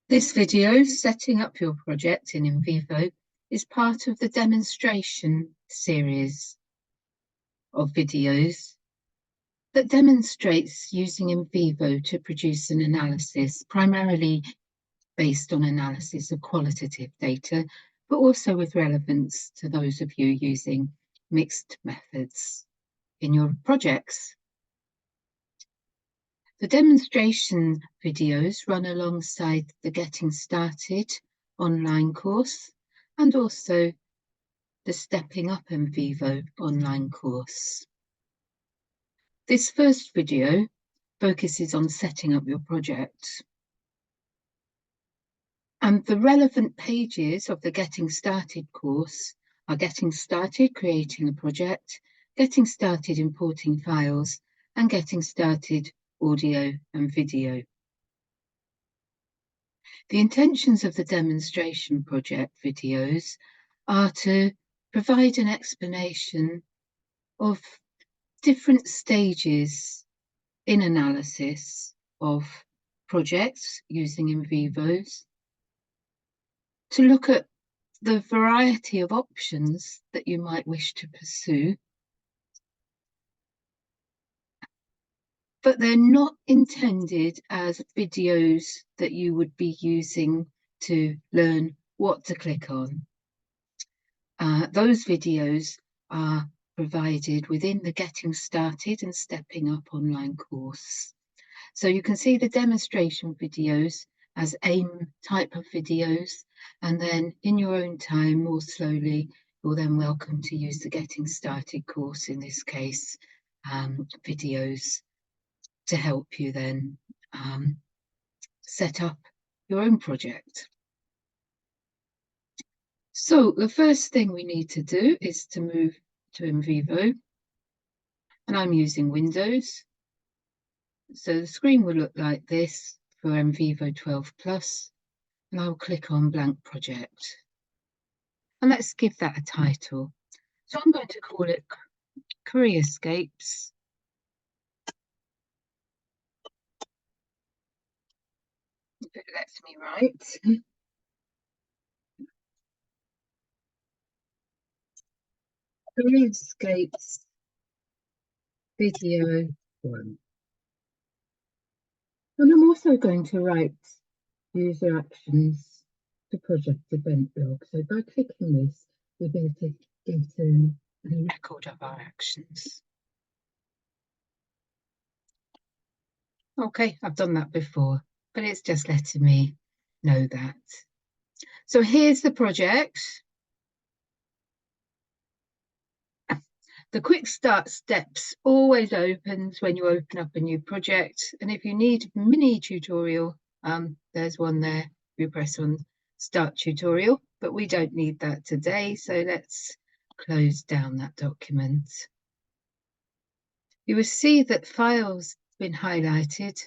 This video, Setting Up Your Project in Nvivo, is part of the demonstration series of videos that demonstrates using Nvivo to produce an analysis, primarily based on analysis of qualitative data, but also with relevance to those of you using mixed methods in your projects. The demonstration videos run alongside the Getting Started online course and also the Stepping Up Nvivo online course. This first video focuses on setting up your project. And the relevant pages of the Getting Started course are Getting Started Creating a Project, Getting Started Importing Files, and Getting Started Audio and Video. The intentions of the demonstration project videos are to provide an explanation of different stages in analysis of projects using Nvivos, to look at the variety of options that you might wish to pursue, but they're not intended as videos that you would be using to learn what to click on. Those videos are provided within the Getting Started and Stepping Up online course. So you can see the demonstration videos as AIM type of videos, and then in your own time, more slowly, you're then welcome to use the Getting Started course, in this case, videos to help you then set up your own project. So the first thing we need to do is to move to Nvivo, and I'm using Windows. So the screen will look like this for Nvivo 12 Plus, and I'll click on Blank Project. And let's give that a title. So I'm going to call it Careerscapes. If it lets me write. Careerscapes Video 1. And I'm also going to write user actions to project event log. So by clicking this, we're going to get a record of our actions. Okay, I've done that before, but it's just letting me know that. So here's the project. The quick start steps always opens when you open up a new project. And if you need a mini tutorial, there's one there. You press on Start Tutorial, but we don't need that today. So let's close down that document. You will see that Files have been highlighted,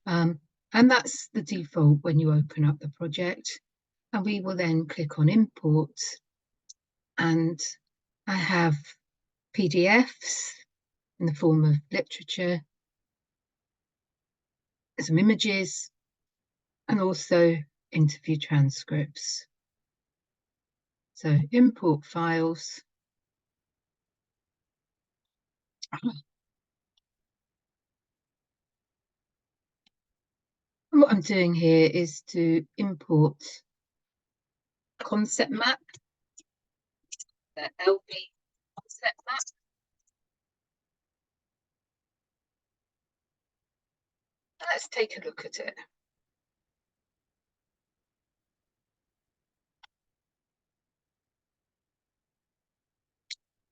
and that's the default when you open up the project. And we will then click on Import, and I have PDFs in the form of literature, some images, and also interview transcripts. So import files. And what I'm doing here is to import concept map, the LB concept map. Let's take a look at it.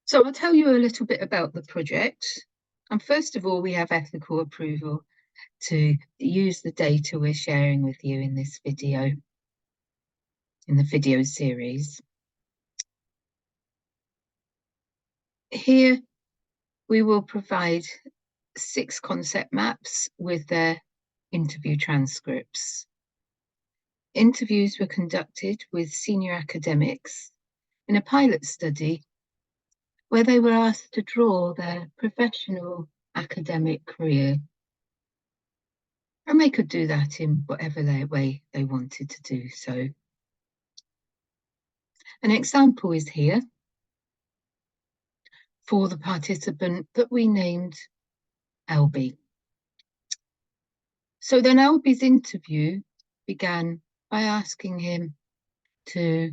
So I'll tell you a little bit about the project. And first of all, we have ethical approval to use the data we're sharing with you in this video, in the video series. Here, we will provide 6 concept maps with their interview transcripts. Interviews were conducted with senior academics in a pilot study where they were asked to draw their professional academic career. And they could do that in whatever way they wanted to do so. An example is here for the participant that we named Albie. So then Albie's interview began by asking him to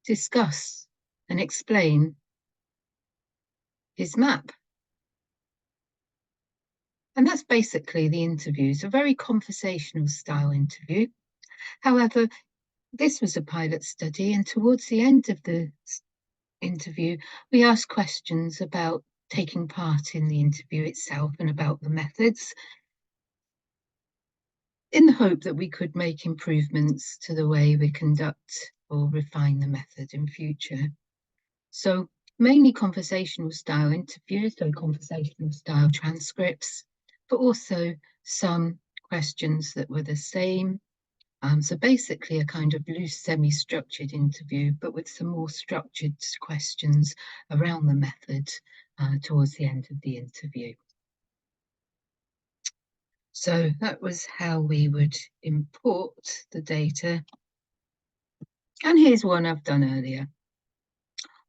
discuss and explain his map. And that's basically the interview. It's a very conversational style interview. However, this was a pilot study, and towards the end of the interview, we asked questions about taking part in the interview itself and about the methods, in the hope that we could make improvements to the way we conduct or refine the method in future. So mainly conversational style interviews, so conversational style transcripts, but also some questions that were the same. So basically a kind of loose semi-structured interview, but with some more structured questions around the method towards the end of the interview. So that was how we would import the data. And here's one I've done earlier.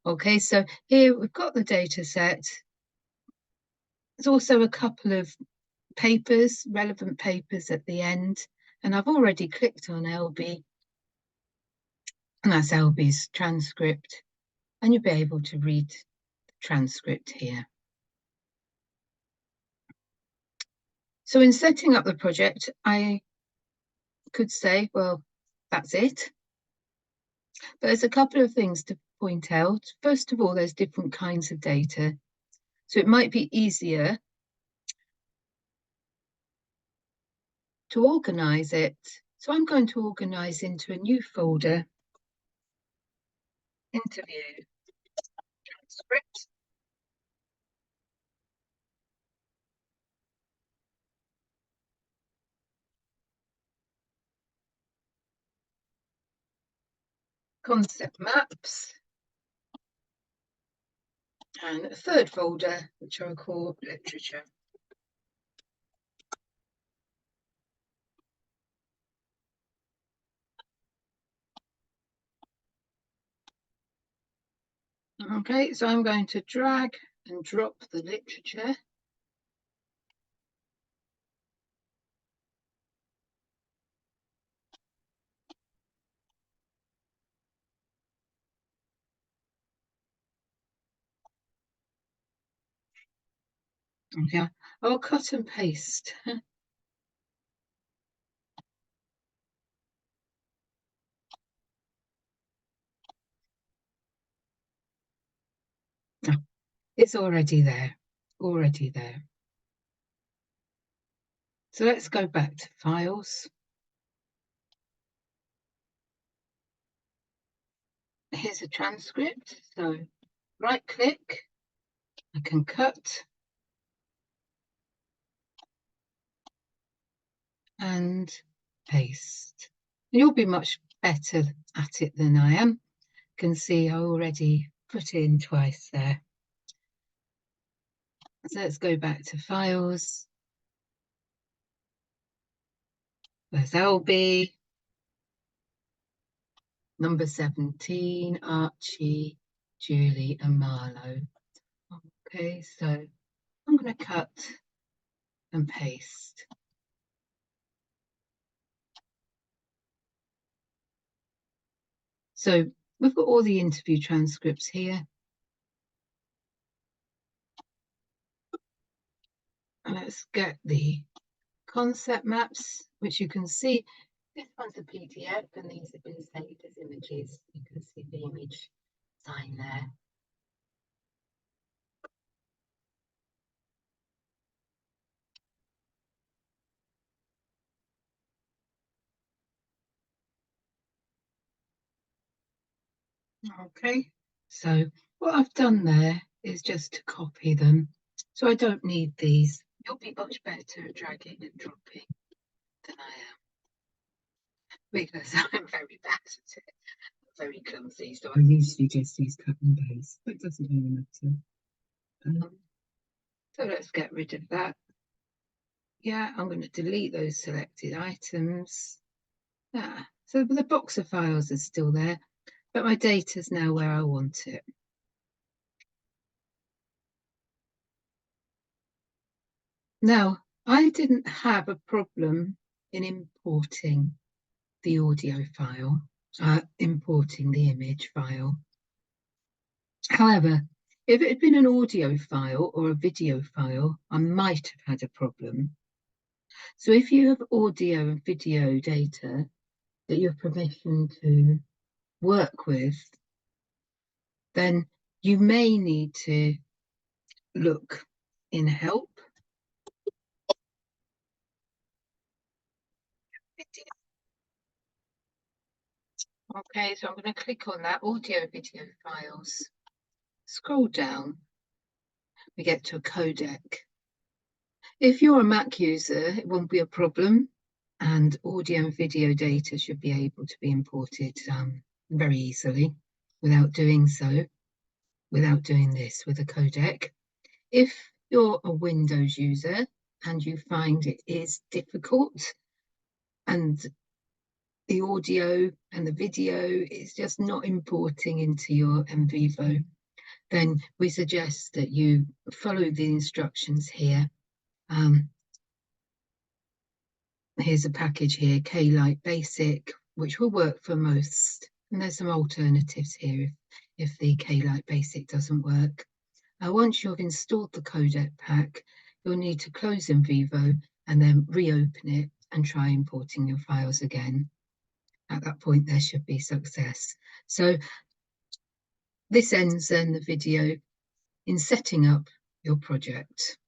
Okay, so here we've got the data set. There's also a couple of papers, relevant papers at the end, and I've already clicked on LB, and that's LB's transcript, and you'll be able to read the transcript here. So in setting up the project, I could say, well, that's it. But there's a couple of things to point out. First of all, there's different kinds of data. So it might be easier to organize it. So I'm going to organize into a new folder, Interview Transcript. Concept maps. And a third folder, which I'll call Literature. Okay, so I'm going to drag and drop the literature. Okay, I'll cut and paste. It's already there, already there. So let's go back to Files. Here's a transcript. So right click, I can cut and paste. You'll be much better at it than I am. You can see I already put in twice there. So let's go back to Files. There's LB. Number 17, Archie, Julie and Marlowe. Okay, so I'm going to cut and paste. So we've got all the interview transcripts here. And let's get the concept maps, which you can see. This one's a PDF and these have been saved as images. You can see the image sign there. Okay, so what I've done there is just to copy them. So I don't need these. You'll be much better at dragging and dropping than I am, because I'm very bad at it. I'm very clumsy, so I usually just use cut and paste, but it doesn't really matter. So let's get rid of that. Yeah, I'm going to delete those selected items. So the box of files is still there, but my data's now where I want it. Now, I didn't have a problem in importing the audio file, importing the image file. However, if it had been an audio file or a video file, I might have had a problem. So if you have audio and video data that you have permission to work with, then you may need to look in help. Okay, so I'm going to click on that audio video files. Scroll down, we get to a codec. If you're a Mac user, it won't be a problem, and audio and video data should be able to be imported very easily without doing this with a codec. If you're a Windows user and you find it is difficult and the audio and the video is just not importing into your Nvivo, then we suggest that you follow the instructions here. Here's a package here, K-Lite Basic, which will work for most. And there's some alternatives here if the K-Lite Basic doesn't work. Once you've installed the codec pack, you'll need to close Nvivo and then reopen it and try importing your files again. At that point, there should be success. So this ends then the video in setting up your project.